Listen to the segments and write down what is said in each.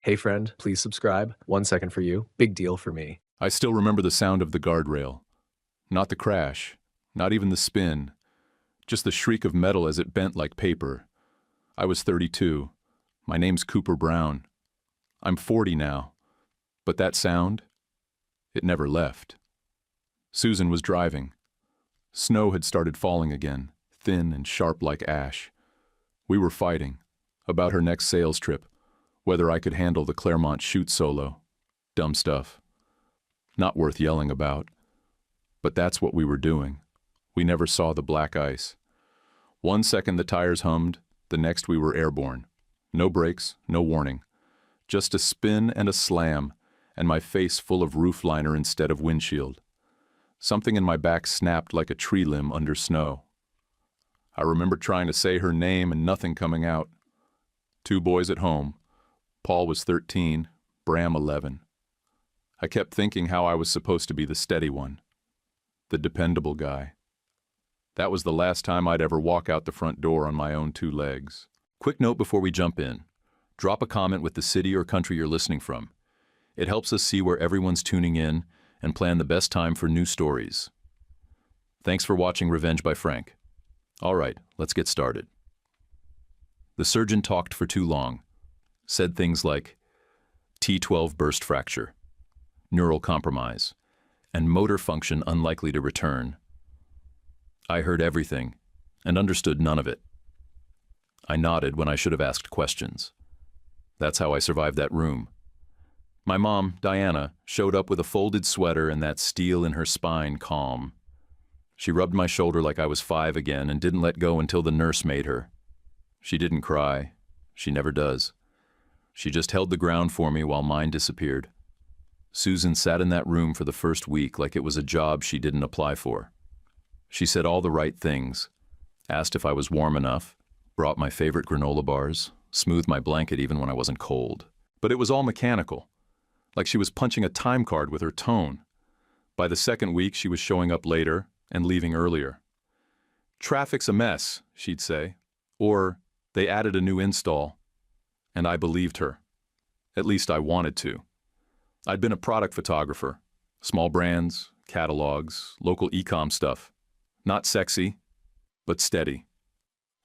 Hey friend, please subscribe. 1 second for you. Big deal for me. I still remember the sound of the guardrail. Not the crash, not even the spin, just the shriek of metal as it bent like paper. I was 32. My name's Cooper Brown. I'm 40 now. But that sound, it never left. Susan was driving. Snow had started falling again, thin and sharp like ash. We were fighting about her next sales trip, whether I could handle the Claremont shoot solo. Dumb stuff. Not worth yelling about. But that's what we were doing. We never saw the black ice. 1 second the tires hummed, the next we were airborne. No brakes, no warning. Just a spin and a slam, and my face full of roof liner instead of windshield. Something in my back snapped like a tree limb under snow. I remember trying to say her name and nothing coming out. 2 boys at home. Paul was 13, Bram 11. I kept thinking how I was supposed to be the steady one, the dependable guy. That was the last time I'd ever walk out the front door on my own 2 legs. Quick note before we jump in. Drop a comment with the city or country you're listening from. It helps us see where everyone's tuning in and plan the best time for new stories. Thanks for watching Revenge by Frank. All right, let's get started. The surgeon talked for too long. Said things like T12 burst fracture, neural compromise, and motor function unlikely to return. I heard everything and understood none of it. I nodded when I should have asked questions. That's how I survived that room. My mom, Diana, showed up with a folded sweater and that steel in her spine calm. She rubbed my shoulder like I was 5 again and didn't let go until the nurse made her. She didn't cry. She never does. She just held the ground for me while mine disappeared. Susan sat in that room for the first week like it was a job she didn't apply for. She said all the right things, asked if I was warm enough, brought my favorite granola bars, smoothed my blanket even when I wasn't cold. But it was all mechanical, like she was punching a time card with her tone. By the 2nd week, she was showing up later and leaving earlier. "Traffic's a mess," she'd say, or "they added a new install." And I believed her. At least I wanted to. I'd been a product photographer. Small brands, catalogs, local e-com stuff. Not sexy, but steady.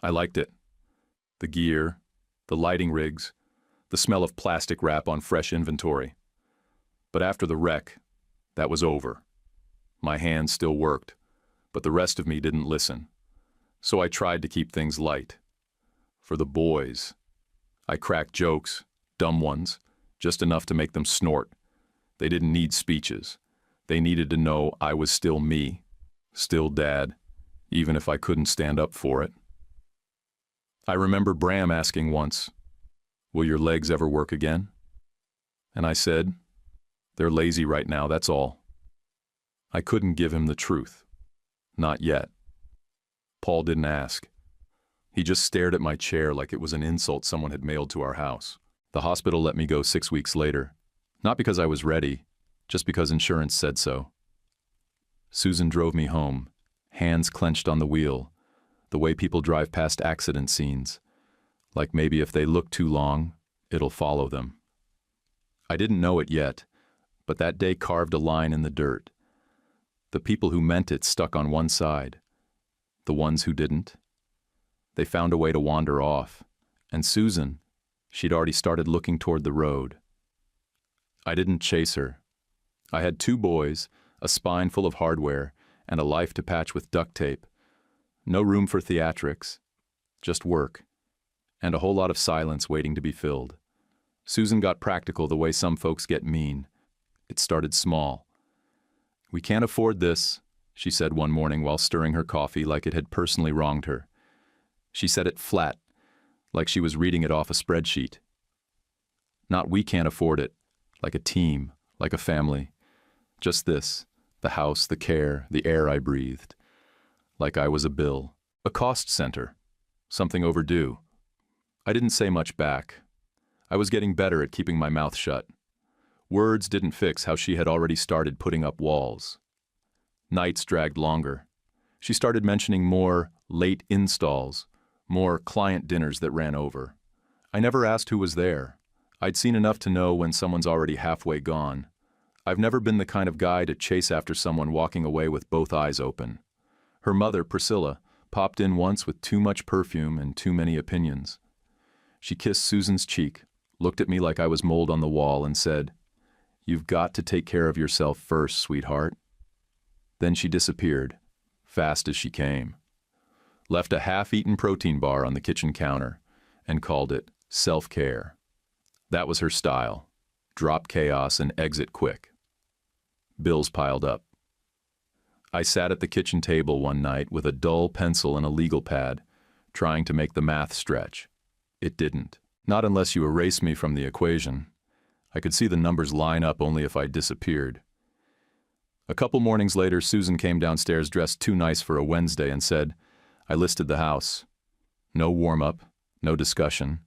I liked it. The gear, the lighting rigs, the smell of plastic wrap on fresh inventory. But after the wreck, that was over. My hands still worked, but the rest of me didn't listen. So I tried to keep things light. For the boys. I cracked jokes, dumb ones, just enough to make them snort. They didn't need speeches. They needed to know I was still me, still Dad, even if I couldn't stand up for it. I remember Bram asking once, "Will your legs ever work again?" And I said, "They're lazy right now, that's all." I couldn't give him the truth. Not yet. Paul didn't ask. He just stared at my chair like it was an insult someone had mailed to our house. The hospital let me go 6 weeks later. Not because I was ready, just because insurance said so. Susan drove me home, hands clenched on the wheel, the way people drive past accident scenes, like maybe if they look too long, it'll follow them. I didn't know it yet, but that day carved a line in the dirt. The people who meant it stuck on one side. The ones who didn't, they found a way to wander off, and Susan, she'd already started looking toward the road. I didn't chase her. I had 2 boys, a spine full of hardware, and a life to patch with duct tape. No room for theatrics, just work, and a whole lot of silence waiting to be filled. Susan got practical the way some folks get mean. It started small. "We can't afford this," she said one morning while stirring her coffee like it had personally wronged her. She said it flat, like she was reading it off a spreadsheet. Not "we can't afford it," like a team, like a family. Just this, the house, the care, the air I breathed. Like I was a bill, a cost center, something overdue. I didn't say much back. I was getting better at keeping my mouth shut. Words didn't fix how she had already started putting up walls. Nights dragged longer. She started mentioning more late installs, more client dinners that ran over. I never asked who was there. I'd seen enough to know when someone's already halfway gone. I've never been the kind of guy to chase after someone walking away with both eyes open. Her mother, Priscilla, popped in once with too much perfume and too many opinions. She kissed Susan's cheek, looked at me like I was mold on the wall, and said, "You've got to take care of yourself first, sweetheart." Then she disappeared, fast as she came. Left a half-eaten protein bar on the kitchen counter and called it self-care. That was her style. Drop chaos and exit quick. Bills piled up. I sat at the kitchen table one night with a dull pencil and a legal pad, trying to make the math stretch. It didn't. Not unless you erase me from the equation. I could see the numbers line up only if I disappeared. A couple mornings later, Susan came downstairs dressed too nice for a Wednesday and said, I listed the house. No warm-up, no discussion,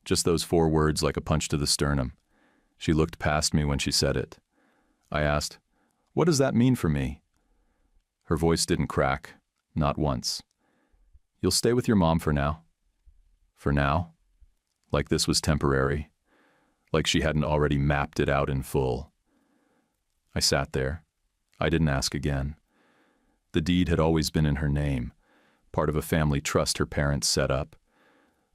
just those 4 words like a punch to the sternum. She looked past me when she said it. I asked, "What does that mean for me?" Her voice didn't crack, not once. "You'll stay with your mom for now." For now? Like this was temporary. Like she hadn't already mapped it out in full. I sat there. I didn't ask again. The deed had always been in her name, part of a family trust her parents set up.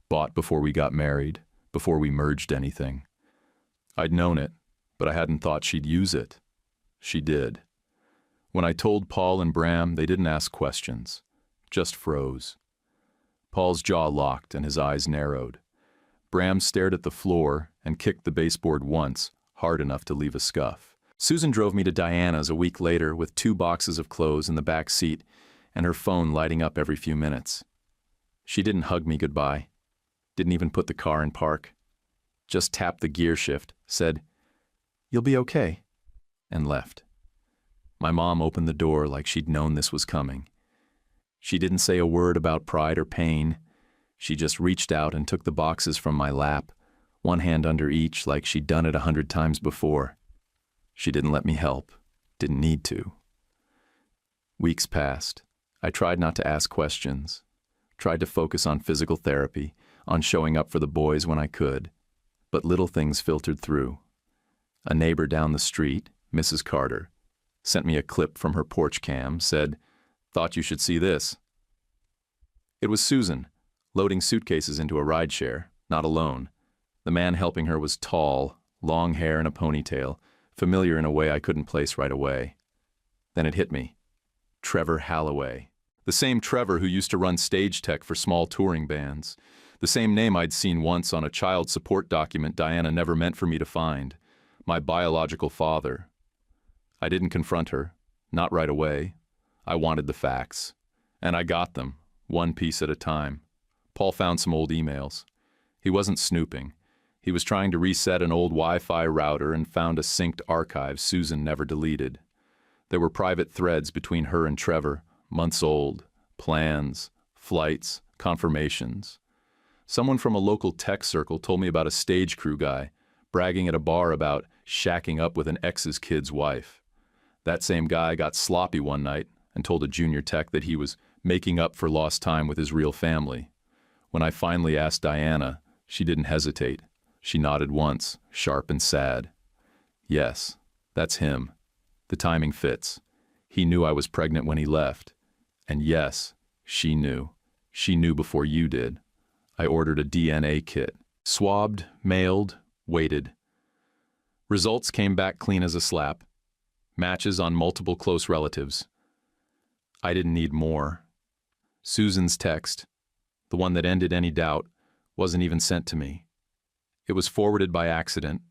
Bought before we got married, before we merged anything. I'd known it, but I hadn't thought she'd use it. She did. When I told Paul and Bram, they didn't ask questions, just froze. Paul's jaw locked and his eyes narrowed. Bram stared at the floor and kicked the baseboard once, hard enough to leave a scuff. Susan drove me to Diana's a week later with 2 boxes of clothes in the back seat and her phone lighting up every few minutes. She didn't hug me goodbye. Didn't even put the car in park. Just tapped the gear shift, said, "You'll be okay," and left. My mom opened the door like she'd known this was coming. She didn't say a word about pride or pain. She just reached out and took the boxes from my lap, one hand under each like she'd done it 100 times before. She didn't let me help, didn't need to. Weeks passed. I tried not to ask questions, tried to focus on physical therapy, on showing up for the boys when I could, but little things filtered through. A neighbor down the street, Mrs. Carter, sent me a clip from her porch cam, said, "Thought you should see this." It was Susan, loading suitcases into a rideshare, not alone. The man helping her was tall, long hair and a ponytail, familiar in a way I couldn't place right away. Then it hit me. Trevor Halloway. The same Trevor who used to run stage tech for small touring bands. The same name I'd seen once on a child support document Diana never meant for me to find. My biological father. I didn't confront her. Not right away. I wanted the facts. And I got them, one piece at a time. Paul found some old emails. He wasn't snooping. He was trying to reset an old Wi-Fi router and found a synced archive Susan never deleted. There were private threads between her and Trevor, months old, plans, flights, confirmations. Someone from a local tech circle told me about a stage crew guy, bragging at a bar about shacking up with an ex's kid's wife. That same guy got sloppy one night and told a junior tech that he was making up for lost time with his real family. When I finally asked Diana, she didn't hesitate. She nodded once, sharp and sad. Yes, that's him. The timing fits. He knew I was pregnant when he left. And yes, she knew. She knew before you did. I ordered a DNA kit. Swabbed, mailed, waited. Results came back clean as a slap. Matches on multiple close relatives. I didn't need more. Susan's text, the one that ended any doubt, wasn't even sent to me. It was forwarded by accident.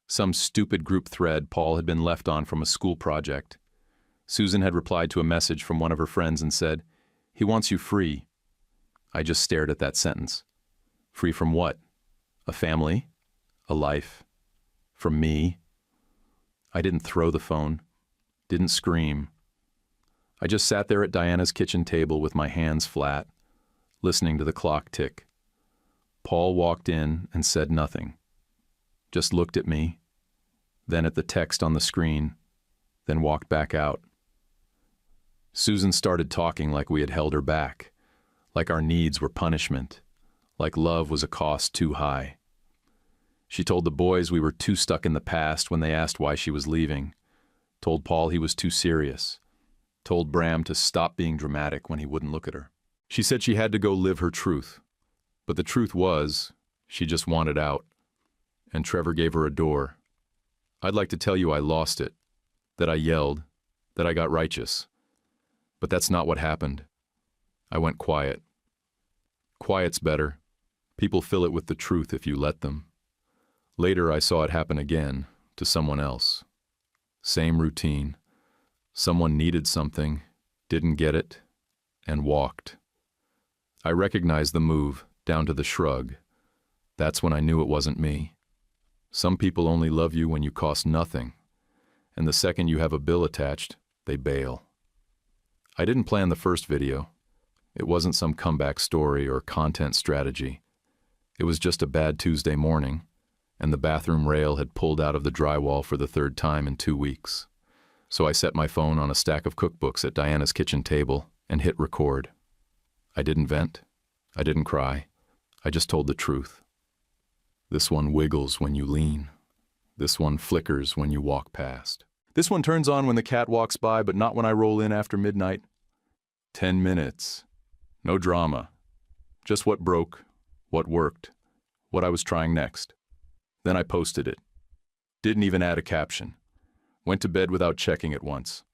Some stupid group thread Paul had been left on from a school project. Susan had replied to a message from one of her friends and said, "He wants you free." I just stared at that sentence. Free from what? A family? A life? From me? I didn't throw the phone. Didn't scream. I just sat there at Diana's kitchen table with my hands flat, listening to the clock tick. Paul walked in and said nothing. Just looked at me, then at the text on the screen, then walked back out. Susan started talking like we had held her back, like our needs were punishment, like love was a cost too high. She told the boys we were too stuck in the past when they asked why she was leaving. Told Paul he was too serious. Told Bram to stop being dramatic when he wouldn't look at her. She said she had to go live her truth. But the truth was, she just wanted out. And Trevor gave her a door. I'd like to tell you I lost it, that I yelled, that I got righteous. But that's not what happened. I went quiet. Quiet's better. People fill it with the truth if you let them. Later I saw it happen again, to someone else. Same routine. Someone needed something, didn't get it, and walked. I recognized the move, down to the shrug. That's when I knew it wasn't me. Some people only love you when you cost nothing, and the second you have a bill attached, they bail. I didn't plan the first video. It wasn't some comeback story or content strategy. It was just a bad Tuesday morning, and the bathroom rail had pulled out of the drywall for the third time in 2 weeks. So I set my phone on a stack of cookbooks at Diana's kitchen table and hit record. I didn't vent. I didn't cry. I just told the truth. This one wiggles when you lean. This one flickers when you walk past. This one turns on when the cat walks by, but not when I roll in after midnight. 10 minutes. No drama. Just what broke, what worked, what I was trying next. Then I posted it. Didn't even add a caption. Went to bed without checking it once.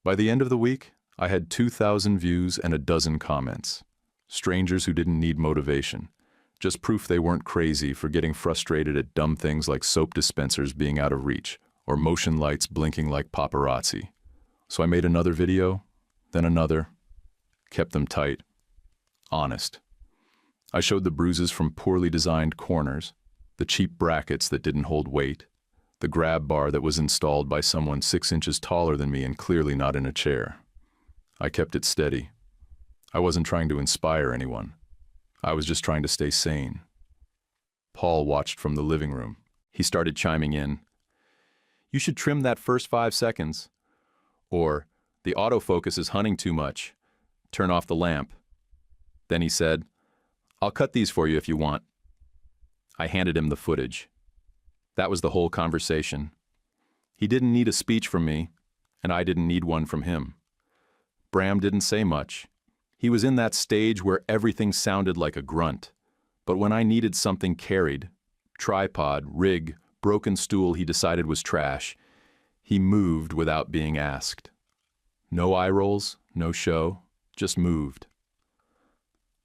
By the end of the week, I had 2,000 views and a dozen comments. Strangers who didn't need motivation. Just proof they weren't crazy for getting frustrated at dumb things like soap dispensers being out of reach, or motion lights blinking like paparazzi. So I made another video, then another. Kept them tight. Honest. I showed the bruises from poorly designed corners, the cheap brackets that didn't hold weight, the grab bar that was installed by someone 6 inches taller than me and clearly not in a chair. I kept it steady. I wasn't trying to inspire anyone. I was just trying to stay sane. Paul watched from the living room. He started chiming in. You should trim that first 5 seconds. Or, the autofocus is hunting too much. Turn off the lamp. Then he said, I'll cut these for you if you want. I handed him the footage. That was the whole conversation. He didn't need a speech from me, and I didn't need one from him. Bram didn't say much. He was in that stage where everything sounded like a grunt. But when I needed something carried, tripod, rig, broken stool he decided was trash, he moved without being asked. No eye rolls, no show, just moved.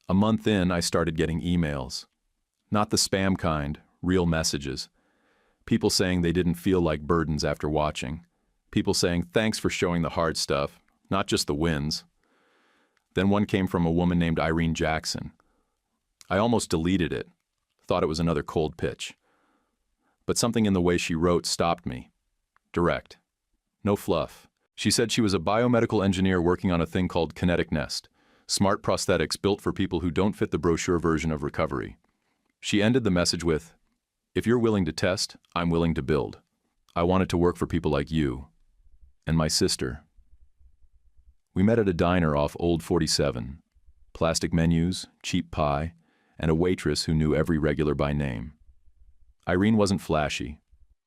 A month in, I started getting emails. Not the spam kind, real messages. People saying they didn't feel like burdens after watching. People saying thanks for showing the hard stuff, not just the wins. Then one came from a woman named Irene Jackson. I almost deleted it, thought it was another cold pitch. But something in the way she wrote stopped me. Direct. No fluff. She said she was a biomedical engineer working on a thing called Kinetic Nest, smart prosthetics built for people who don't fit the brochure version of recovery. She ended the message with, if you're willing to test, I'm willing to build. I want it to work for people like you. And my sister. We met at a diner off Old 47. Plastic menus, cheap pie, and a waitress who knew every regular by name. Irene wasn't flashy.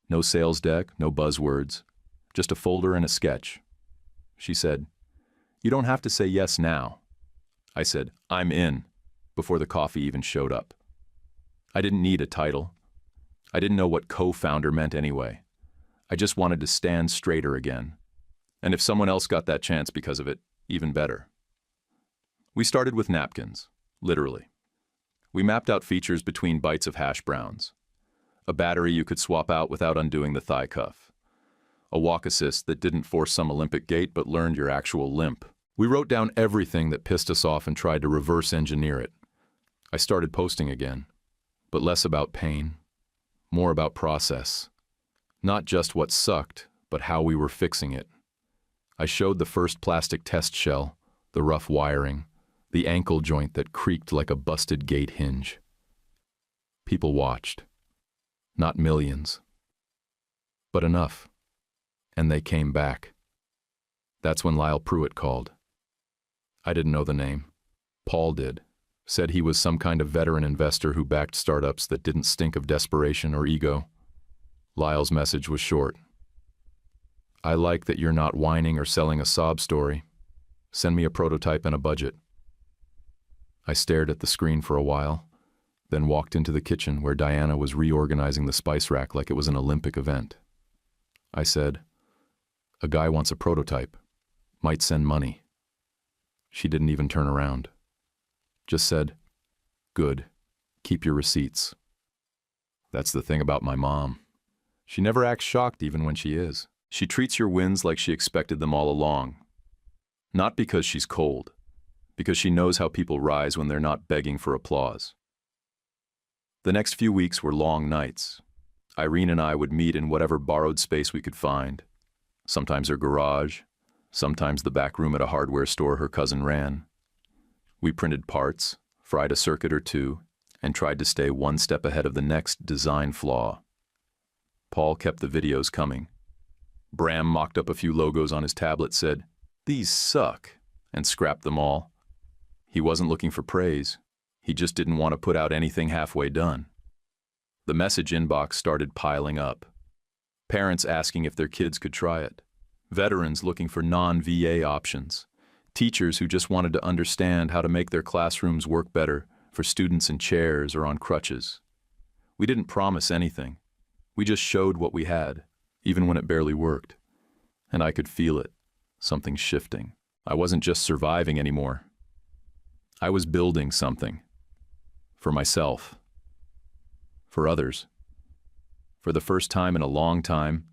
No sales deck, no buzzwords. Just a folder and a sketch. She said, you don't have to say yes now. I said, I'm in, before the coffee even showed up. I didn't need a title. I didn't know what co-founder meant anyway. I just wanted to stand straighter again. And if someone else got that chance because of it, even better. We started with napkins, literally. We mapped out features between bites of hash browns. A battery you could swap out without undoing the thigh cuff. A walk assist that didn't force some Olympic gait but learned your actual limp. We wrote down everything that pissed us off and tried to reverse engineer it. I started posting again, but less about pain, more about process. Not just what sucked, but how we were fixing it. I showed the first plastic test shell, the rough wiring, the ankle joint that creaked like a busted gate hinge. People watched. Not millions. But enough. And they came back. That's when Lyle Pruitt called. I didn't know the name. Paul did. Said he was some kind of veteran investor who backed startups that didn't stink of desperation or ego. Lyle's message was short. I like that you're not whining or selling a sob story. Send me a prototype and a budget. I stared at the screen for a while, then walked into the kitchen where Diana was reorganizing the spice rack like it was an Olympic event. I said, a guy wants a prototype. Might send money. She didn't even turn around. Just said, good. Keep your receipts. That's the thing about my mom. She never acts shocked even when she is. She treats your wins like she expected them all along. Not because she's cold, because she knows how people rise when they're not begging for applause. The next few weeks were long nights. Irene and I would meet in whatever borrowed space we could find. Sometimes her garage, sometimes the back room at a hardware store her cousin ran. We printed parts, fried a circuit or two, and tried to stay one step ahead of the next design flaw. Paul kept the videos coming. Bram mocked up a few logos on his tablet, said, "These suck," and scrapped them all. He wasn't looking for praise. He just didn't want to put out anything halfway done. The message inbox started piling up. Parents asking if their kids could try it. Veterans looking for non-VA options. Teachers who just wanted to understand how to make their classrooms work better for students in chairs or on crutches. We didn't promise anything. We just showed what we had, even when it barely worked. And I could feel it, something shifting. I wasn't just surviving anymore. I was building something. For myself. For others. For the first time in a long time,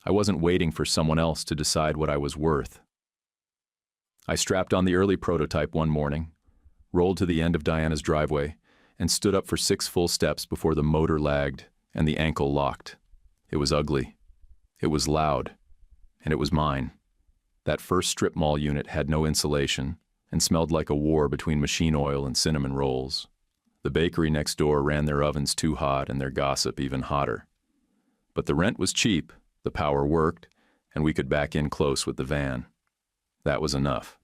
I wasn't waiting for someone else to decide what I was worth. I strapped on the early prototype one morning, rolled to the end of Diana's driveway, and stood up for 6 full steps before the motor lagged and the ankle locked. It was ugly. It was loud. And it was mine. That first strip mall unit had no insulation and smelled like a war between machine oil and cinnamon rolls. The bakery next door ran their ovens too hot and their gossip even hotter. But the rent was cheap, the power worked, and we could back in close with the van. That was enough.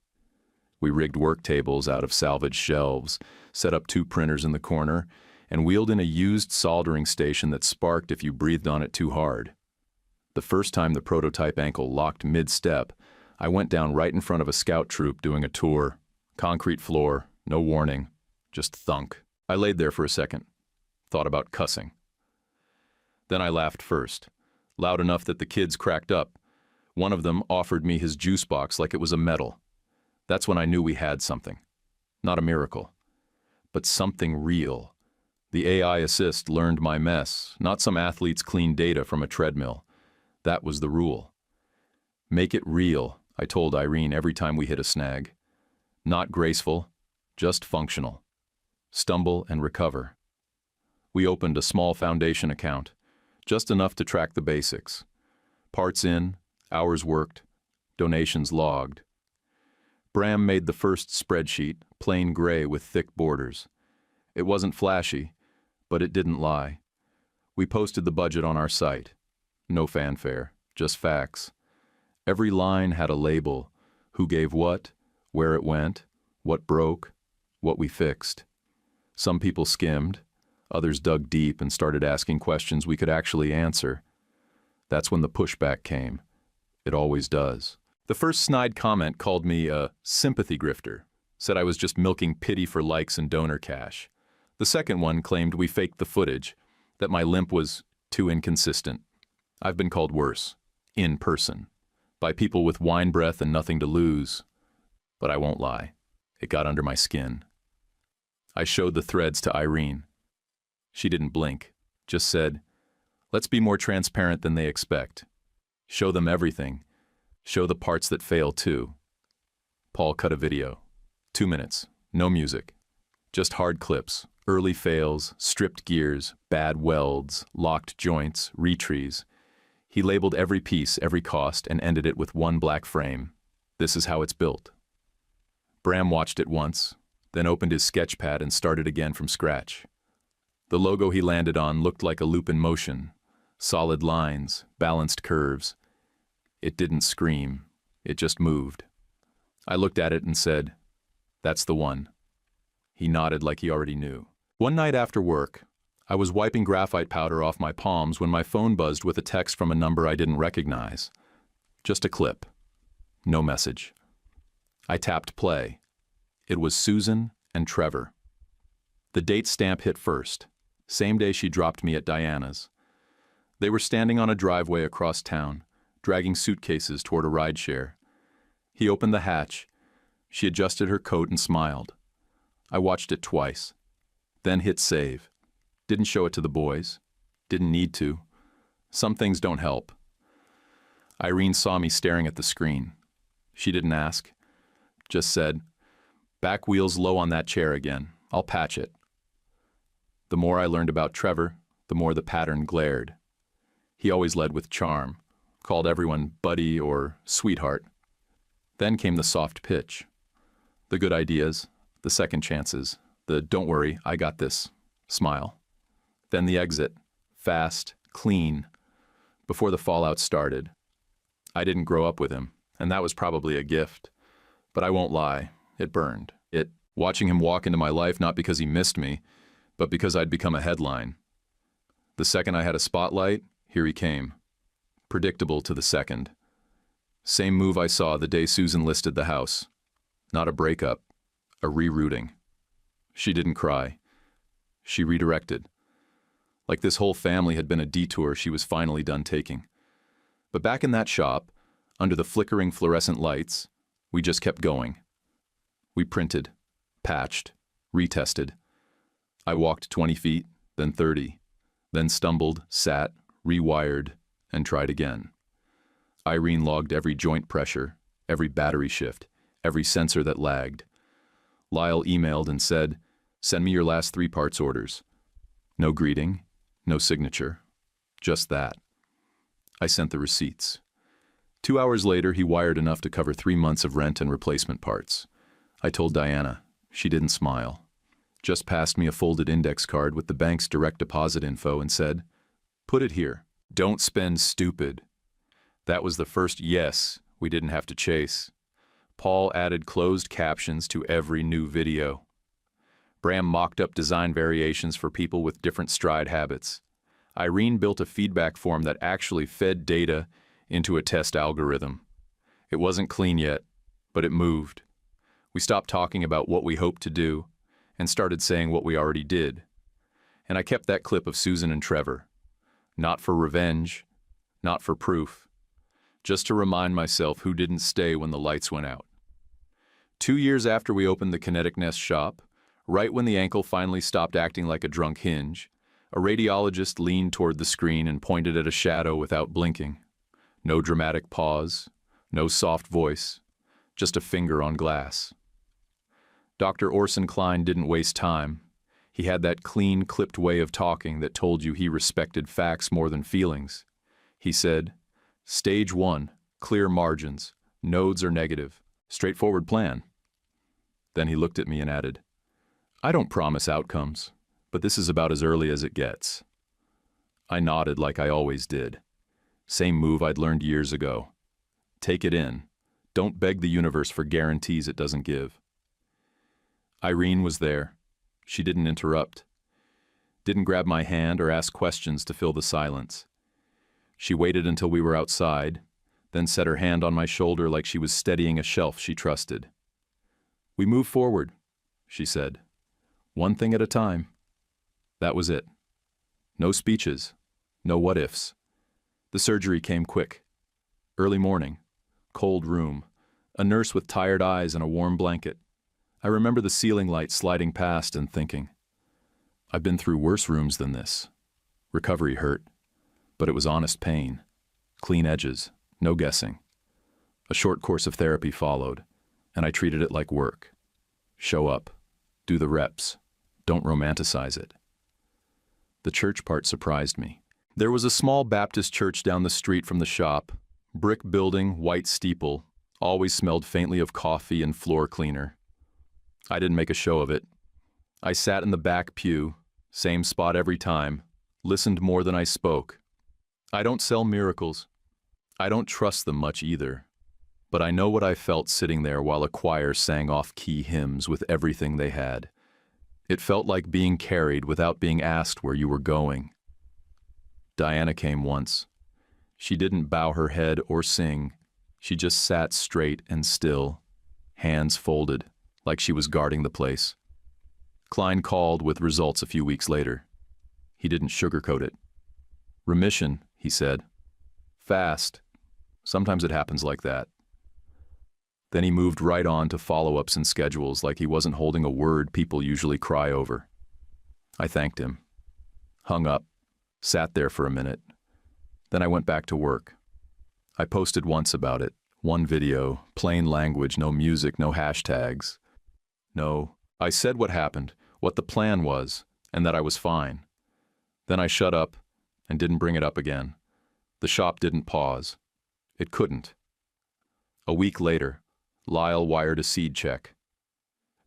We rigged work tables out of salvaged shelves, set up 2 printers in the corner, and wheeled in a used soldering station that sparked if you breathed on it too hard. The first time the prototype ankle locked mid-step, I went down right in front of a scout troop doing a tour. Concrete floor, no warning, just thunk. I laid there for a second, thought about cussing. Then I laughed first, loud enough that the kids cracked up. One of them offered me his juice box like it was a medal. That's when I knew we had something. Not a miracle, but something real. The AI assist learned my mess, not some athlete's clean data from a treadmill. That was the rule. Make it real, I told Irene every time we hit a snag. Not graceful, just functional. Stumble and recover. We opened a small foundation account, just enough to track the basics. Parts in, hours worked, donations logged. Bram made the first spreadsheet, plain gray with thick borders. It wasn't flashy, but it didn't lie. We posted the budget on our site. No fanfare, just facts. Every line had a label, who gave what, where it went, what broke, what we fixed. Some people skimmed, others dug deep and started asking questions we could actually answer. That's when the pushback came. It always does. The first snide comment called me a sympathy grifter, said I was just milking pity for likes and donor cash. The second one claimed we faked the footage, that my limp was too inconsistent. I've been called worse, in person, by people with wine breath and nothing to lose. But I won't lie, it got under my skin. I showed the threads to Irene. She didn't blink, just said, let's be more transparent than they expect. Show them everything. Show the parts that fail too. Paul cut a video. 2 minutes, no music. Just hard clips, early fails, stripped gears, bad welds, locked joints, retrees. He labeled every piece, every cost, and ended it with one black frame. This is how it's built. Bram watched it once, then opened his sketch pad and started again from scratch. The logo he landed on looked like a loop in motion. Solid lines, balanced curves. It didn't scream, it just moved. I looked at it and said, that's the one. He nodded like he already knew. One night after work, I was wiping graphite powder off my palms when my phone buzzed with a text from a number I didn't recognize. Just a clip. No message. I tapped play. It was Susan and Trevor. The date stamp hit first, same day she dropped me at Diana's. They were standing on a driveway across town, dragging suitcases toward a rideshare. He opened the hatch. She adjusted her coat and smiled. I watched it twice, then hit save. Didn't show it to the boys. Didn't need to. Some things don't help. Irene saw me staring at the screen. She didn't ask. Just said, "Back wheel's low on that chair again. I'll patch it." The more I learned about Trevor, the more the pattern glared. He always led with charm, called everyone buddy or sweetheart. Then came the soft pitch. The good ideas, the second chances, the "don't worry, I got this" smile. Then the exit, fast, clean, before the fallout started. I didn't grow up with him, and that was probably a gift. But I won't lie, it burned. Watching him walk into my life not because he missed me, but because I'd become a headline. The second I had a spotlight, here he came. Predictable to the second. Same move I saw the day Susan listed the house. Not a breakup, a rerouting. She didn't cry. She redirected. Like this whole family had been a detour she was finally done taking. But back in that shop, under the flickering fluorescent lights, we just kept going. We printed, patched, retested. I walked 20 feet, then 30, then stumbled, sat, rewired, and tried again. Irene logged every joint pressure, every battery shift, every sensor that lagged. Lyle emailed and said, "Send me your last 3 parts orders." No greeting, no signature, just that. I sent the receipts. 2 hours later, he wired enough to cover 3 months of rent and replacement parts. I told Diana. She didn't smile. Just passed me a folded index card with the bank's direct deposit info and said, "Put it here. Don't spend stupid." That was the first yes we didn't have to chase. Paul added closed captions to every new video. Bram mocked up design variations for people with different stride habits. Irene built a feedback form that actually fed data into a test algorithm. It wasn't clean yet, but it moved. We stopped talking about what we hoped to do and started saying what we already did. And I kept that clip of Susan and Trevor. Not for revenge, not for proof. Just to remind myself who didn't stay when the lights went out. 2 years after we opened the Kinetic Nest shop, right when the ankle finally stopped acting like a drunk hinge, a radiologist leaned toward the screen and pointed at a shadow without blinking. No dramatic pause, no soft voice, just a finger on glass. Dr. Orson Klein didn't waste time. He had that clean, clipped way of talking that told you he respected facts more than feelings. He said, "Stage 1, clear margins, nodes are negative, straightforward plan." Then he looked at me and added, "I don't promise outcomes, but this is about as early as it gets." I nodded like I always did. Same move I'd learned years ago. Take it in. Don't beg the universe for guarantees it doesn't give. Irene was there. She didn't interrupt. Didn't grab my hand or ask questions to fill the silence. She waited until we were outside, then set her hand on my shoulder like she was steadying a shelf she trusted. "We move forward," she said. "One thing at a time." That was it. No speeches, no what-ifs. The surgery came quick. Early morning, cold room, a nurse with tired eyes and a warm blanket. I remember the ceiling light sliding past and thinking, I've been through worse rooms than this. Recovery hurt, but it was honest pain. Clean edges, no guessing. A short course of therapy followed, and I treated it like work. Show up, do the reps, don't romanticize it. The church part surprised me. There was a small Baptist church down the street from the shop, brick building, white steeple, always smelled faintly of coffee and floor cleaner. I didn't make a show of it. I sat in the back pew, same spot every time, listened more than I spoke. I don't sell miracles. I don't trust them much either. But I know what I felt sitting there while a choir sang off-key hymns with everything they had. It felt like being carried without being asked where you were going. Diana came once. She didn't bow her head or sing. She just sat straight and still, hands folded, like she was guarding the place. Klein called with results a few weeks later. He didn't sugarcoat it. Remission, he said. Fast. Sometimes it happens like that. Then he moved right on to follow-ups and schedules like he wasn't holding a word people usually cry over. I thanked him. Hung up. Sat there for a minute. Then I went back to work. I posted once about it. One video, plain language, no music, no hashtags. No, I said what happened, what the plan was, and that I was fine. Then I shut up and didn't bring it up again. The shop didn't pause. It couldn't. A week later, Lyle wired a seed check.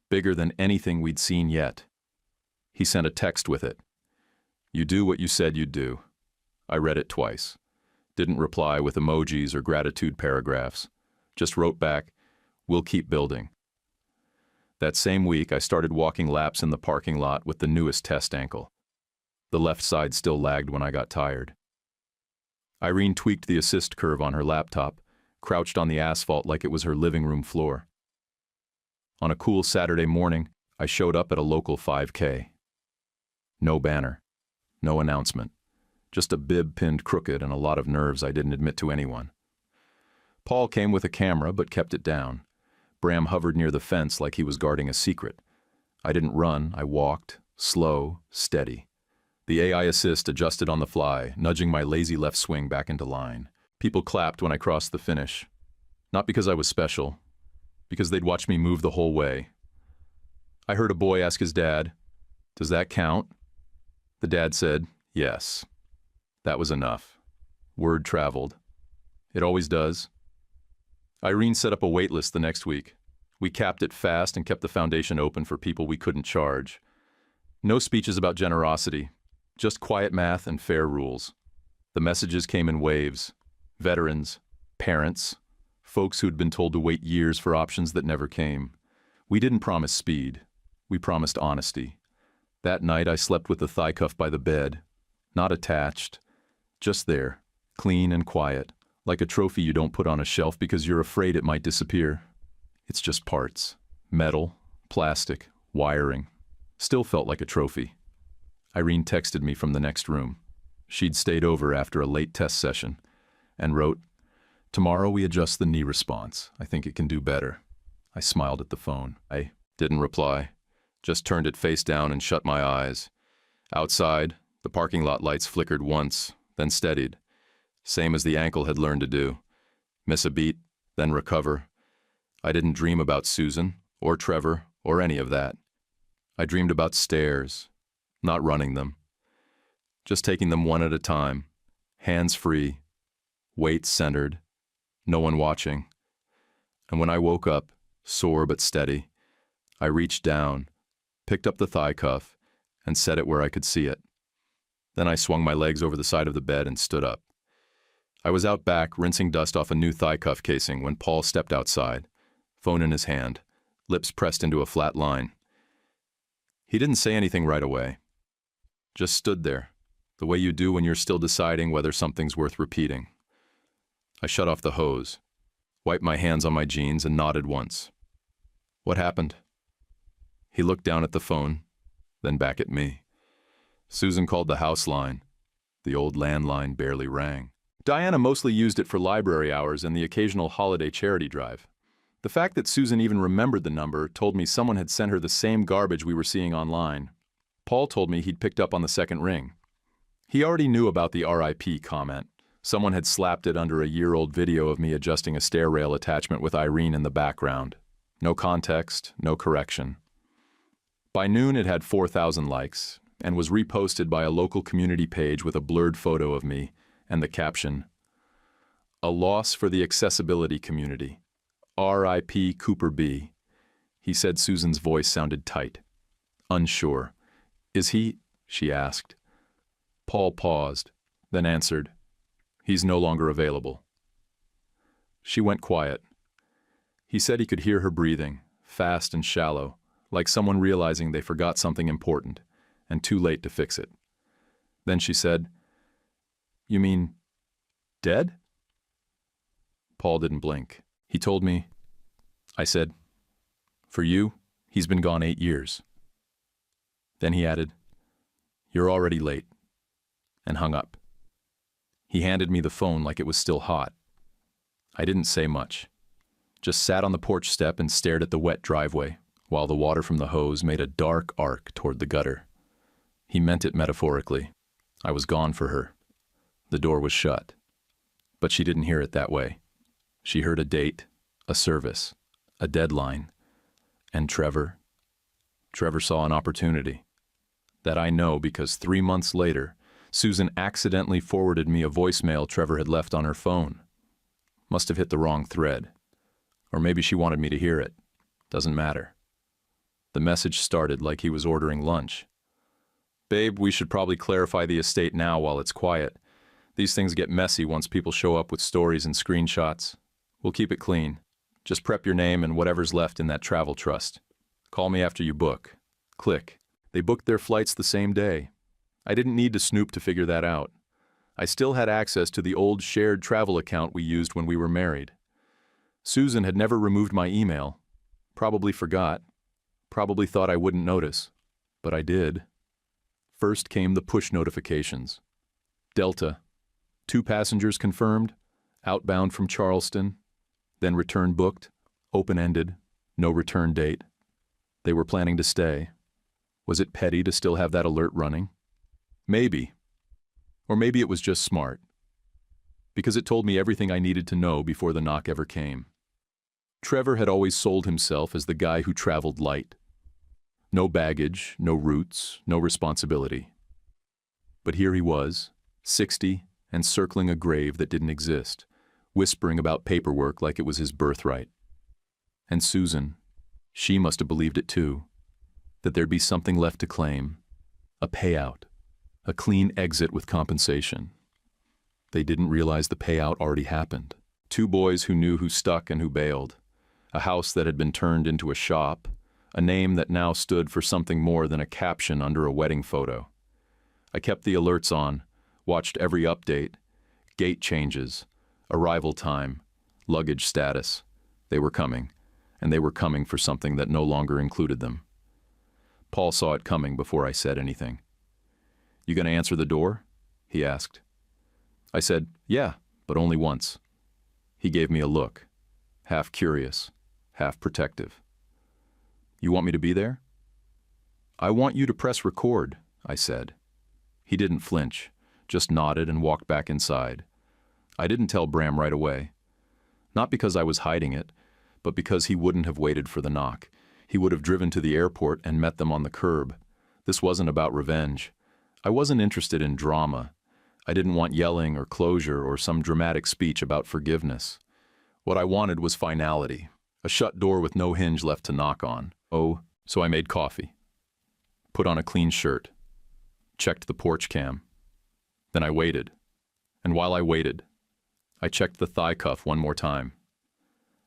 Bigger than anything we'd seen yet. He sent a text with it. You do what you said you'd do. I read it twice. Didn't reply with emojis or gratitude paragraphs. Just wrote back, we'll keep building. That same week, I started walking laps in the parking lot with the newest test ankle. The left side still lagged when I got tired. Irene tweaked the assist curve on her laptop, crouched on the asphalt like it was her living room floor. On a cool Saturday morning, I showed up at a local 5K. No banner. No announcement. Just a bib pinned crooked and a lot of nerves I didn't admit to anyone. Paul came with a camera but kept it down. Bram hovered near the fence like he was guarding a secret. I didn't run, I walked, slow, steady. The AI assist adjusted on the fly, nudging my lazy left swing back into line. People clapped when I crossed the finish. Not because I was special, because they'd watched me move the whole way. I heard a boy ask his dad, "Does that count?" The dad said, "Yes." That was enough. Word traveled. It always does. Irene set up a wait list the next week. We capped it fast and kept the foundation open for people we couldn't charge. No speeches about generosity, just quiet math and fair rules. The messages came in waves. Veterans, parents, folks who'd been told to wait years for options that never came. We didn't promise speed. We promised honesty. That night I slept with the thigh cuff by the bed, not attached, just there, clean and quiet, like a trophy you don't put on a shelf because you're afraid it might disappear. It's just parts, metal, plastic, wiring. Still felt like a trophy. Irene texted me from the next room. She'd stayed over after a late test session and wrote, "Tomorrow we adjust the knee response. I think it can do better." I smiled at the phone. I didn't reply. Just turned it face down and shut my eyes. Outside, the parking lot lights flickered once, then steadied. Same as the ankle had learned to do. Miss a beat, then recover. I didn't dream about Susan, or Trevor, or any of that. I dreamed about stairs, not running them. Just taking them one at a time, hands free, weight centered, no one watching. And when I woke up, sore but steady, I reached down, picked up the thigh cuff, and set it where I could see it. Then I swung my legs over the side of the bed and stood up. I was out back, rinsing dust off a new thigh cuff casing when Paul stepped outside, phone in his hand, lips pressed into a flat line. He didn't say anything right away. Just stood there, the way you do when you're still deciding whether something's worth repeating. I shut off the hose, wiped my hands on my jeans, and nodded once. "What happened?" He looked down at the phone, then back at me. Susan called the house line. The old landline barely rang. Diana mostly used it for library hours and the occasional holiday charity drive. The fact that Susan even remembered the number told me someone had sent her the same garbage we were seeing online. Paul told me he'd picked up on the second ring. He already knew about the RIP comment. Someone had slapped it under a year-old video of me adjusting a stair rail attachment with Irene in the background. No context, no correction. By noon it had 4,000 likes and was reposted by a local community page with a blurred photo of me and the caption, "A loss for the accessibility community. R.I.P. Cooper B." He said Susan's voice sounded tight. Unsure. "Is he?" she asked. Paul paused, then answered, "He's no longer available." She went quiet. He said he could hear her breathing, fast and shallow, like someone realizing they forgot something important and too late to fix it. Then she said, "You mean dead?" Paul didn't blink. He told me. I said, "For you, he's been gone 8 years." Then he added, "You're already late," and hung up. He handed me the phone like it was still hot. I didn't say much, just sat on the porch step and stared at the wet driveway while the water from the hose made a dark arc toward the gutter. He meant it metaphorically. I was gone for her. The door was shut. But she didn't hear it that way. She heard a date, a service, a deadline, and Trevor. Trevor saw an opportunity. That I know because 3 months later, Susan accidentally forwarded me a voicemail Trevor had left on her phone. Must have hit the wrong thread. Or maybe she wanted me to hear it. Doesn't matter. The message started like he was ordering lunch. "Babe, we should probably clarify the estate now while it's quiet. These things get messy once people show up with stories and screenshots. We'll keep it clean. Just prep your name and whatever's left in that travel trust. Call me after you book." Click. They booked their flights the same day. I didn't need to snoop to figure that out. I still had access to the old shared travel account we used when we were married. Susan had never removed my email. Probably forgot. Probably thought I wouldn't notice. But I did. First came the push notifications. Delta. 2 passengers confirmed. Outbound from Charleston. Then return booked. Open-ended. No return date. They were planning to stay. Was it petty to still have that alert running? Maybe. Or maybe it was just smart. Because it told me everything I needed to know before the knock ever came. Trevor had always sold himself as the guy who traveled light. No baggage, no roots, no responsibility. But here he was, 60 and circling a grave that didn't exist, whispering about paperwork like it was his birthright. And Susan, she must have believed it too, that there'd be something left to claim, a payout, a clean exit with compensation. They didn't realize the payout already happened. 2 boys who knew who stuck and who bailed, a house that had been turned into a shop, a name that now stood for something more than a caption under a wedding photo. I kept the alerts on, watched every update, gate changes, arrival time, luggage status. They were coming, and they were coming for something that no longer included them. Paul saw it coming before I said anything. "You gonna answer the door?" he asked. I said, "Yeah, but only once." He gave me a look, half curious, half protective. "You want me to be there?" "I want you to press record," I said. He didn't flinch, just nodded and walked back inside. I didn't tell Bram right away. Not because I was hiding it, but because he wouldn't have waited for the knock. He would have driven to the airport and met them on the curb. This wasn't about revenge. I wasn't interested in drama. I didn't want yelling or closure or some dramatic speech about forgiveness. What I wanted was finality, a shut door with no hinge left to knock on. Oh, so I made coffee, put on a clean shirt, checked the porch cam. Then I waited. And while I waited, I checked the thigh cuff one more time,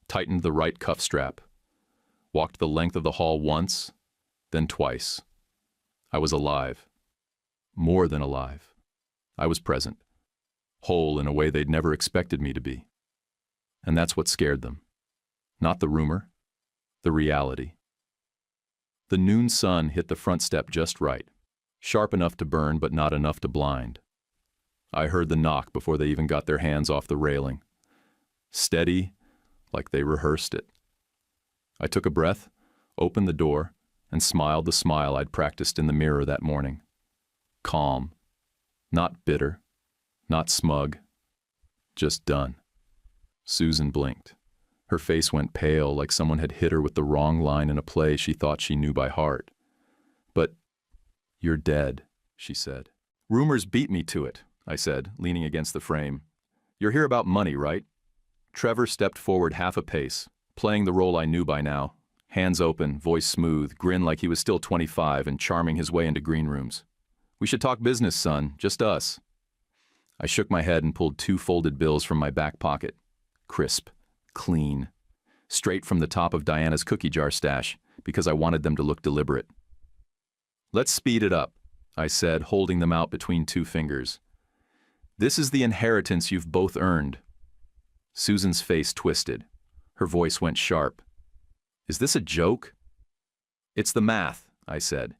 tightened the right cuff strap, walked the length of the hall once, then twice. I was alive. More than alive. I was present, whole in a way they'd never expected me to be. And that's what scared them. Not the rumor, the reality. The noon sun hit the front step just right, sharp enough to burn but not enough to blind. I heard the knock before they even got their hands off the railing. Steady, like they rehearsed it. I took a breath, opened the door, and smiled the smile I'd practiced in the mirror that morning. Calm. Not bitter. Not smug. Just done. Susan blinked. Her face went pale like someone had hit her with the wrong line in a play she thought she knew by heart. "But you're dead," she said. "Rumors beat me to it," I said, leaning against the frame. "You're here about money, right?" Trevor stepped forward half a pace, playing the role I knew by now. Hands open, voice smooth, grin like he was still 25 and charming his way into green rooms. "We should talk business, son, just us." I shook my head and pulled 2 folded bills from my back pocket. Crisp. Clean. Straight from the top of Diana's cookie jar stash, because I wanted them to look deliberate. "Let's speed it up," I said, holding them out between two fingers. "This is the inheritance you've both earned." Susan's face twisted. Her voice went sharp. "Is this a joke?" "It's the math," I said.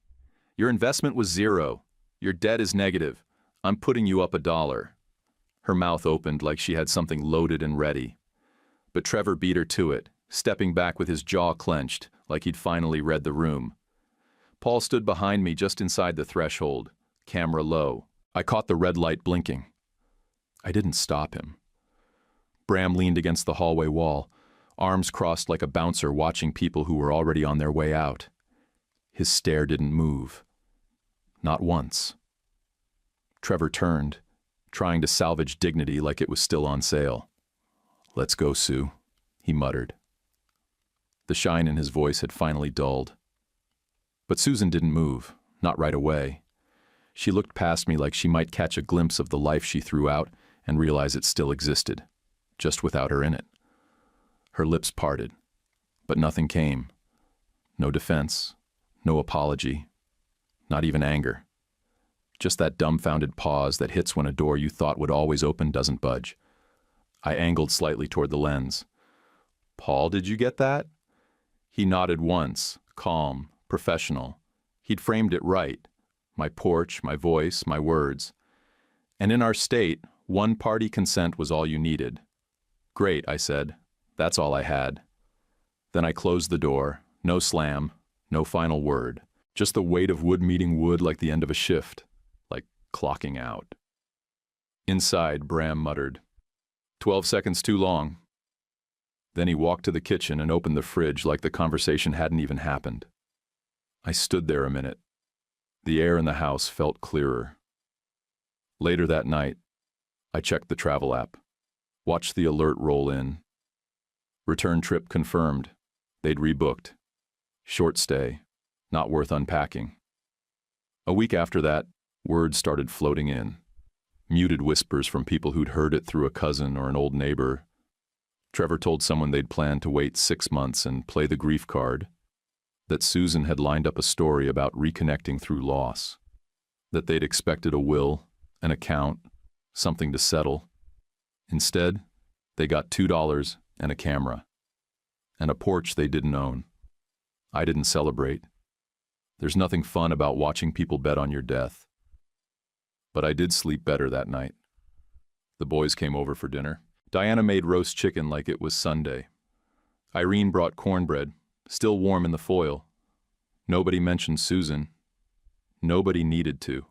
"Your investment was zero. Your debt is negative. I'm putting you up $1. Her mouth opened like she had something loaded and ready. But Trevor beat her to it, stepping back with his jaw clenched, like he'd finally read the room. Paul stood behind me just inside the threshold, camera low. I caught the red light blinking. I didn't stop him. Bram leaned against the hallway wall, arms crossed like a bouncer watching people who were already on their way out. His stare didn't move. Not once. Trevor turned, trying to salvage dignity like it was still on sale. "Let's go, Sue," he muttered. The shine in his voice had finally dulled. But Susan didn't move, not right away. She looked past me like she might catch a glimpse of the life she threw out and realize it still existed, just without her in it. Her lips parted, but nothing came. No defense, no apology, not even anger. Just that dumbfounded pause that hits when a door you thought would always open doesn't budge. I angled slightly toward the lens. "Paul, did you get that?" He nodded once, calm, professional. He'd framed it right. My porch, my voice, my words. And in our state, one-party consent was all you needed. "Great," I said. "That's all I had." Then I closed the door. No slam, no final word. Just the weight of wood meeting wood like the end of a shift. Like clocking out. Inside, Bram muttered, 12 seconds too long." Then he walked to the kitchen and opened the fridge like the conversation hadn't even happened. I stood there a minute. The air in the house felt clearer. Later that night, I checked the travel app, watched the alert roll in. Return trip confirmed. They'd rebooked. Short stay, not worth unpacking. A week after that, words started floating in. Muted whispers from people who'd heard it through a cousin or an old neighbor. Trevor told someone they'd planned to wait 6 months and play the grief card. That Susan had lined up a story about reconnecting through loss. That they'd expected a will, an account, something to settle. Instead, they got $2 and a camera. And a porch they didn't own. I didn't celebrate. There's nothing fun about watching people bet on your death. But I did sleep better that night. The boys came over for dinner. Diana made roast chicken like it was Sunday. Irene brought cornbread, still warm in the foil. Nobody mentioned Susan. Nobody needed to.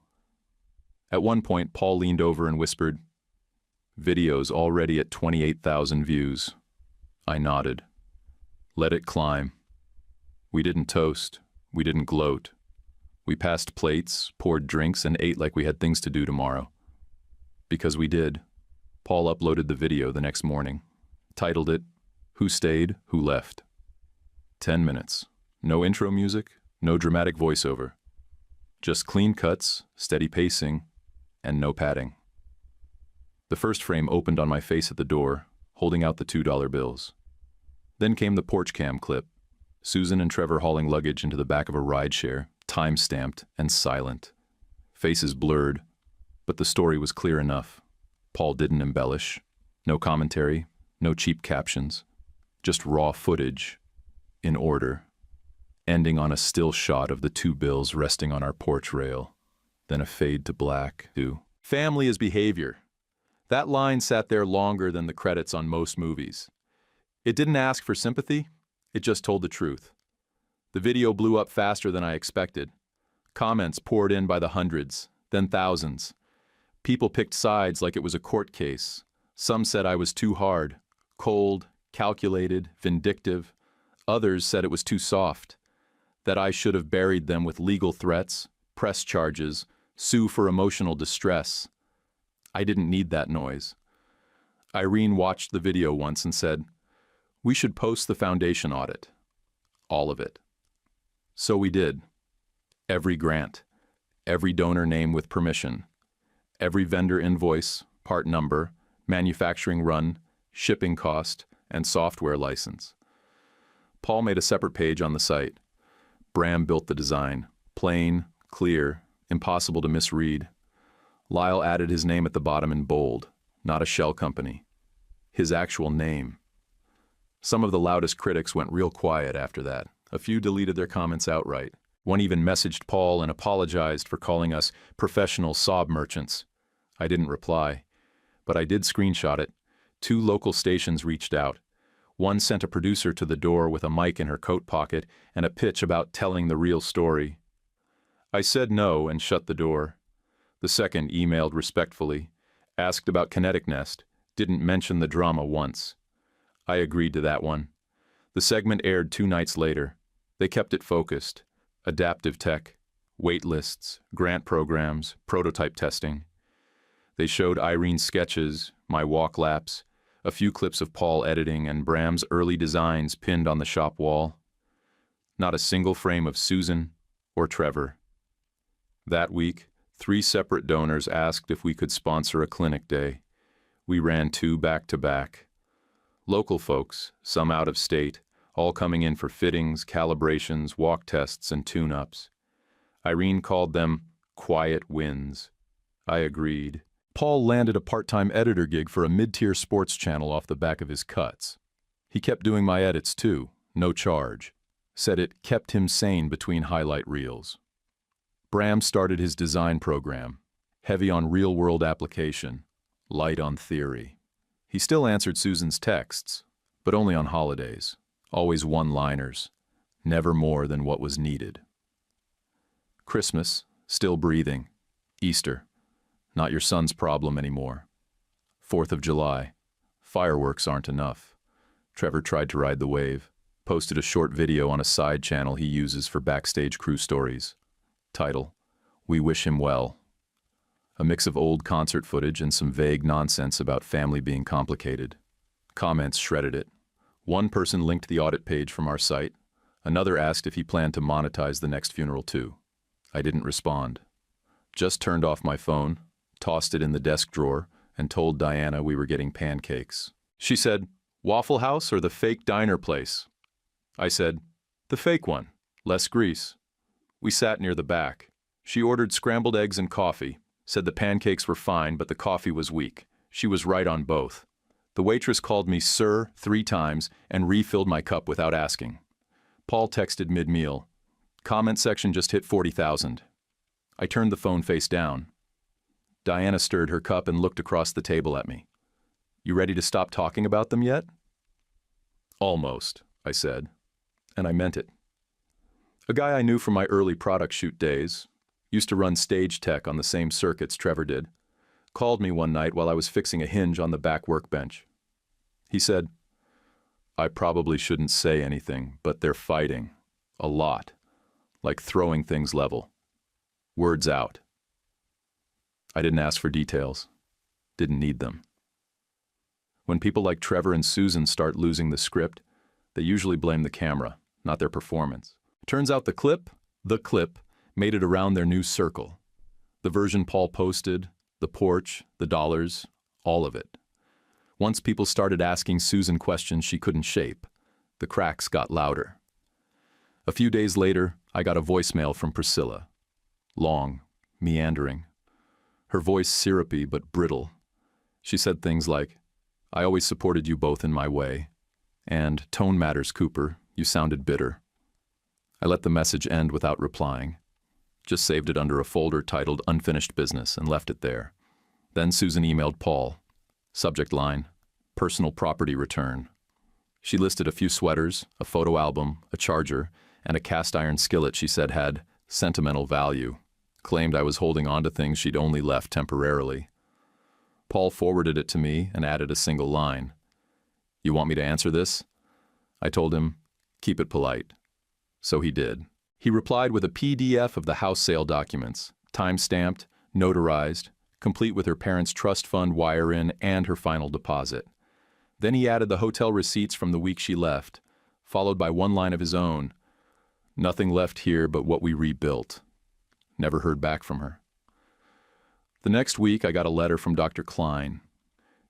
At one point, Paul leaned over and whispered, "Video's already at 28,000 views." I nodded. Let it climb. We didn't toast. We didn't gloat. We passed plates, poured drinks, and ate like we had things to do tomorrow. Because we did. Paul uploaded the video the next morning. Titled it, "Who Stayed, Who Left." 10 minutes. No intro music, no dramatic voiceover. Just clean cuts, steady pacing, and no padding. The first frame opened on my face at the door, holding out the $2 bills. Then came the porch cam clip. Susan and Trevor hauling luggage into the back of a rideshare, time-stamped and silent. Faces blurred, but the story was clear enough. Paul didn't embellish. No commentary, no cheap captions. Just raw footage, in order, ending on a still shot of the 2 bills resting on our porch rail, then a fade to black, to "Family is behavior." That line sat there longer than the credits on most movies. It didn't ask for sympathy, it just told the truth. The video blew up faster than I expected. Comments poured in by the hundreds, then thousands. People picked sides like it was a court case. Some said I was too hard, cold, calculated, vindictive. Others said it was too soft, that I should have buried them with legal threats, press charges, sue for emotional distress. I didn't need that noise. Irene watched the video once and said, "We should post the foundation audit. All of it." So we did. Every grant, every donor name with permission, every vendor invoice, part number, manufacturing run, shipping cost, and software license. Paul made a separate page on the site. Bram built the design. Plain, clear, impossible to misread. Lyle added his name at the bottom in bold, not a shell company. His actual name. Some of the loudest critics went real quiet after that. A few deleted their comments outright. One even messaged Paul and apologized for calling us professional sob merchants. I didn't reply, but I did screenshot it. 2 local stations reached out. One sent a producer to the door with a mic in her coat pocket and a pitch about telling the real story. I said no and shut the door. The second emailed respectfully, asked about Kinetic Nest, didn't mention the drama once. I agreed to that one. The segment aired 2 nights later. They kept it focused. Adaptive tech, wait lists, grant programs, prototype testing. They showed Irene's sketches, my walk laps, a few clips of Paul editing, and Bram's early designs pinned on the shop wall. Not a single frame of Susan or Trevor. That week, 3 separate donors asked if we could sponsor a clinic day. We ran 2 back-to-back. Local folks, some out of state, all coming in for fittings, calibrations, walk tests, and tune-ups. Irene called them quiet wins. I agreed. Paul landed a part-time editor gig for a mid-tier sports channel off the back of his cuts. He kept doing my edits too, no charge. Said it kept him sane between highlight reels. Bram started his design program, heavy on real-world application, light on theory. He still answered Susan's texts, but only on holidays, always one-liners, never more than what was needed. Christmas, still breathing. Easter, not your son's problem anymore. 4th of July, fireworks aren't enough. Trevor tried to ride the wave, posted a short video on a side channel he uses for backstage crew stories. Title, We Wish Him Well. A mix of old concert footage and some vague nonsense about family being complicated. Comments shredded it. One person linked the audit page from our site. Another asked if he planned to monetize the next funeral too. I didn't respond. Just turned off my phone, tossed it in the desk drawer, and told Diana we were getting pancakes. She said, Waffle House or the fake diner place? I said, the fake one, less grease. We sat near the back. She ordered scrambled eggs and coffee, said the pancakes were fine but the coffee was weak. She was right on both. The waitress called me sir 3 times and refilled my cup without asking. Paul texted mid-meal. Comment section just hit 40,000. I turned the phone face down. Diana stirred her cup and looked across the table at me. You ready to stop talking about them yet? Almost, I said, and I meant it. A guy I knew from my early product shoot days, used to run stage tech on the same circuits Trevor did, called me one night while I was fixing a hinge on the back workbench. He said, I probably shouldn't say anything, but they're fighting. A lot. Like throwing things level. Words out. I didn't ask for details. Didn't need them. When people like Trevor and Susan start losing the script, they usually blame the camera, not their performance. Turns out the clip, made it around their new circle. The version Paul posted, the porch, the dollars, all of it. Once people started asking Susan questions she couldn't shape, the cracks got louder. A few days later, I got a voicemail from Priscilla. Long, meandering. Her voice syrupy but brittle. She said things like, I always supported you both in my way. And, tone matters, Cooper, you sounded bitter. I let the message end without replying. Just saved it under a folder titled Unfinished Business and left it there. Then Susan emailed Paul. Subject line, personal property return. She listed a few sweaters, a photo album, a charger, and a cast iron skillet she said had sentimental value. Claimed I was holding on to things she'd only left temporarily. Paul forwarded it to me and added a single line. You want me to answer this? I told him, keep it polite. So he did. He replied with a PDF of the house sale documents, time-stamped, notarized, complete with her parents' trust fund wire-in and her final deposit. Then he added the hotel receipts from the week she left, followed by one line of his own. Nothing left here but what we rebuilt. Never heard back from her. The next week, I got a letter from Dr. Klein.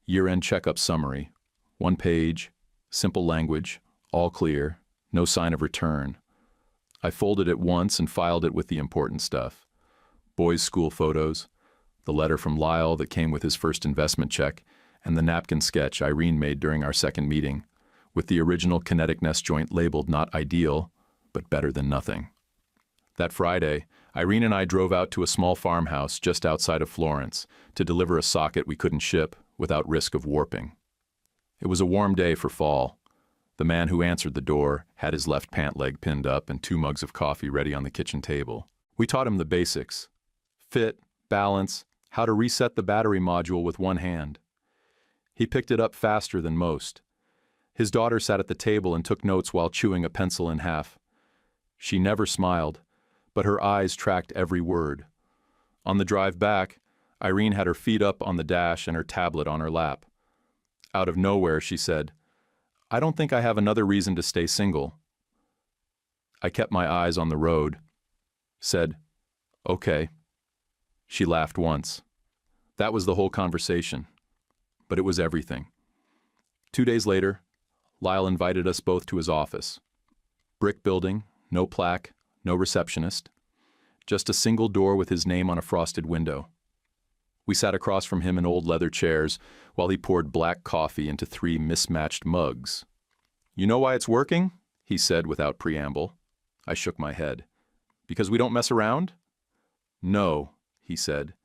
Year-end checkup summary. 1 page, simple language, all clear, no sign of return. I folded it once and filed it with the important stuff. Boys' school photos, the letter from Lyle that came with his first investment check, and the napkin sketch Irene made during our second meeting, with the original kinetic nest joint labeled not ideal, but better than nothing. That Friday, Irene and I drove out to a small farmhouse just outside of Florence to deliver a socket we couldn't ship without risk of warping. It was a warm day for fall. The man who answered the door had his left pant leg pinned up and 2 mugs of coffee ready on the kitchen table. We taught him the basics: fit, balance, how to reset the battery module with one hand. He picked it up faster than most. His daughter sat at the table and took notes while chewing a pencil in half. She never smiled, but her eyes tracked every word. On the drive back, Irene had her feet up on the dash and her tablet on her lap. Out of nowhere, she said, "I don't think I have another reason to stay single." I kept my eyes on the road, said, "Okay." She laughed once. That was the whole conversation, but it was everything. 2 days later, Lyle invited us both to his office. Brick building, no plaque, no receptionist, just a single door with his name on a frosted window. We sat across from him in old leather chairs while he poured black coffee into 3 mismatched mugs. "You know why it's working?" he said without preamble. I shook my head. "Because we don't mess around?" "No," he said.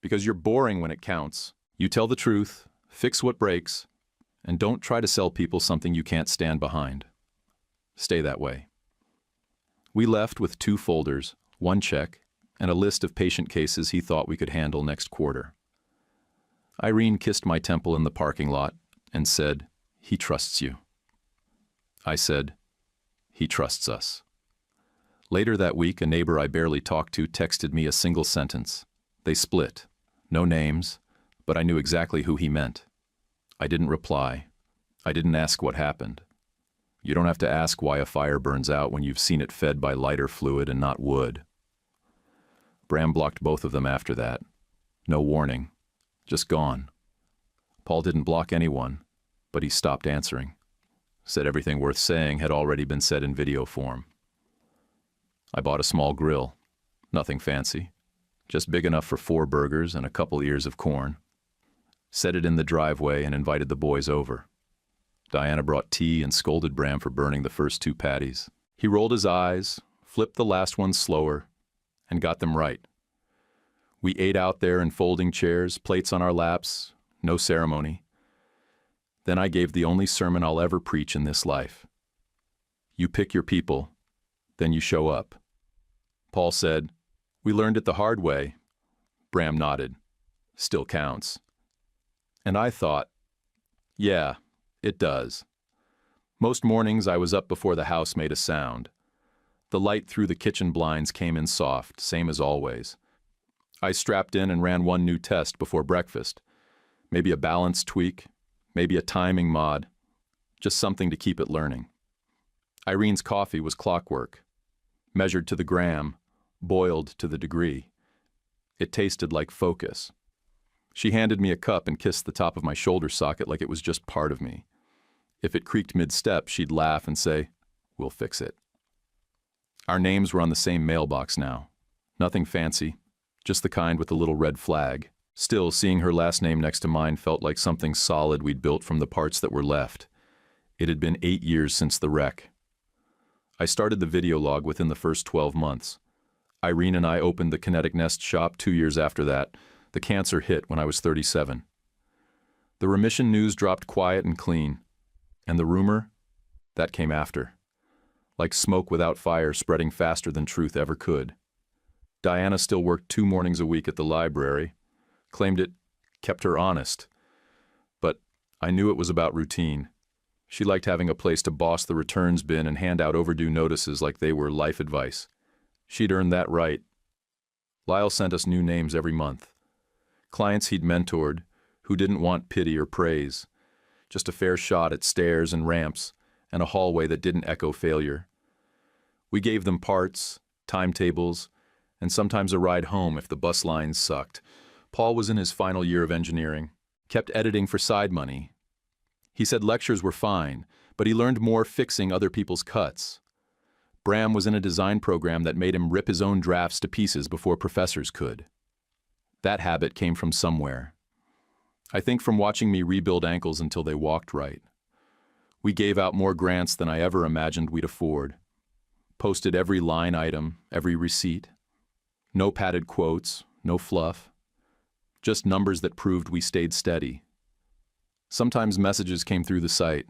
"Because you're boring when it counts. You tell the truth, fix what breaks, and don't try to sell people something you can't stand behind. Stay that way." We left with 2 folders, 1 check, and a list of patient cases he thought we could handle next quarter. Irene kissed my temple in the parking lot and said, "He trusts you." I said, "He trusts us." Later that week, a neighbor I barely talked to texted me a single sentence. They split. No names, but I knew exactly who he meant. I didn't reply. I didn't ask what happened. You don't have to ask why a fire burns out when you've seen it fed by lighter fluid and not wood. Bram blocked both of them after that. No warning. Just gone. Paul didn't block anyone, but he stopped answering. Said everything worth saying had already been said in video form. I bought a small grill. Nothing fancy. Just big enough for 4 burgers and a couple ears of corn. Set it in the driveway and invited the boys over. Diana brought tea and scolded Bram for burning the first 2 patties. He rolled his eyes, flipped the last one slower, and got them right. We ate out there in folding chairs, plates on our laps, no ceremony. Then I gave the only sermon I'll ever preach in this life. You pick your people, then you show up. Paul said, "We learned it the hard way." Bram nodded. "Still counts." And I thought, yeah, it does. Most mornings I was up before the house made a sound. The light through the kitchen blinds came in soft, same as always. I strapped in and ran 1 new test before breakfast. Maybe a balance tweak, maybe a timing mod, just something to keep it learning. Irene's coffee was clockwork. Measured to the gram, boiled to the degree. It tasted like focus. She handed me a cup and kissed the top of my shoulder socket like it was just part of me. If it creaked mid-step, she'd laugh and say, "We'll fix it." Our names were on the same mailbox now. Nothing fancy, just the kind with the little red flag. Still, seeing her last name next to mine felt like something solid we'd built from the parts that were left. It had been 8 years since the wreck. I started the video log within the first 12 months. Irene and I opened the Kinetic Nest shop 2 years after that. The cancer hit when I was 37. The remission news dropped quiet and clean. And the rumor? That came after. Like smoke without fire, spreading faster than truth ever could. Diana still worked 2 mornings a week at the library. Claimed it kept her honest. But I knew it was about routine. She liked having a place to boss the returns bin and hand out overdue notices like they were life advice. She'd earned that right. Lyle sent us new names every month. Clients he'd mentored, who didn't want pity or praise. Just a fair shot at stairs and ramps, and a hallway that didn't echo failure. We gave them parts, timetables, and sometimes a ride home if the bus lines sucked. Paul was in his final year of engineering, kept editing for side money. He said lectures were fine, but he learned more fixing other people's cuts. Bram was in a design program that made him rip his own drafts to pieces before professors could. That habit came from somewhere. I think from watching me rebuild ankles until they walked right. We gave out more grants than I ever imagined we'd afford. Posted every line item, every receipt. No padded quotes, no fluff. Just numbers that proved we stayed steady. Sometimes messages came through the site,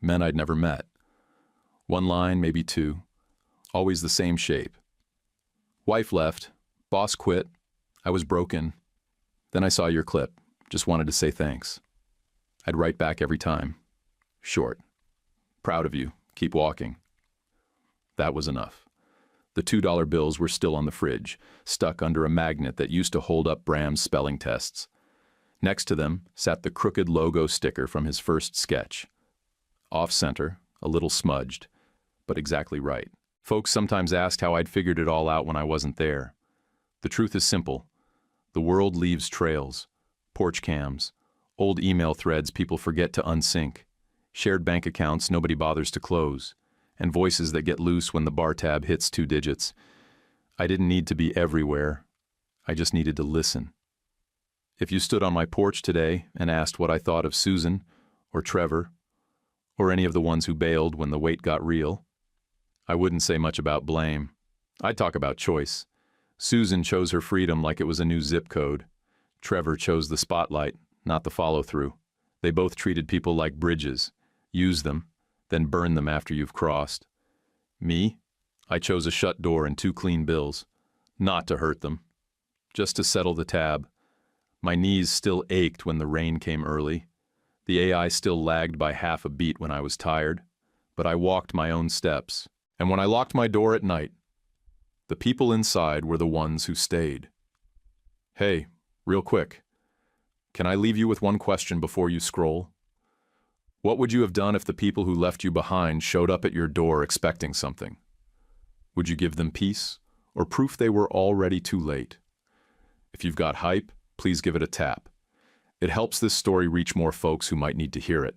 men I'd never met. One line, maybe two. Always the same shape. Wife left, boss quit, I was broken. Then I saw your clip, just wanted to say thanks. I'd write back every time. Short. Proud of you, keep walking. That was enough. The $2 bills were still on the fridge, stuck under a magnet that used to hold up Bram's spelling tests. Next to them sat the crooked logo sticker from his first sketch. Off-center, a little smudged, but exactly right. Folks sometimes asked how I'd figured it all out when I wasn't there. The truth is simple. The world leaves trails, porch cams, old email threads people forget to unsync, shared bank accounts nobody bothers to close, and voices that get loose when the bar tab hits 2 digits. I didn't need to be everywhere. I just needed to listen. If you stood on my porch today and asked what I thought of Susan, or Trevor, or any of the ones who bailed when the wait got real, I wouldn't say much about blame. I'd talk about choice. Susan chose her freedom like it was a new zip code. Trevor chose the spotlight, not the follow-through. They both treated people like bridges. Use them, then burn them after you've crossed. Me? I chose a shut door and 2 clean bills. Not to hurt them. Just to settle the tab. My knees still ached when the rain came early. The AI still lagged by half a beat when I was tired. But I walked my own steps. And when I locked my door at night, the people inside were the ones who stayed. Hey, real quick. Can I leave you with one question before you scroll? What would you have done if the people who left you behind showed up at your door expecting something? Would you give them peace, or proof they were already too late? If you've got hype, please give it a tap. It helps this story reach more folks who might need to hear it.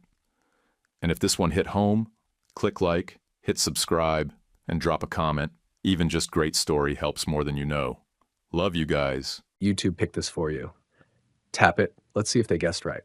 And if this one hit home, click like, hit subscribe, and drop a comment. Even just great story helps more than you know. Love you guys. YouTube picked this for you. Tap it. Let's see if they guessed right.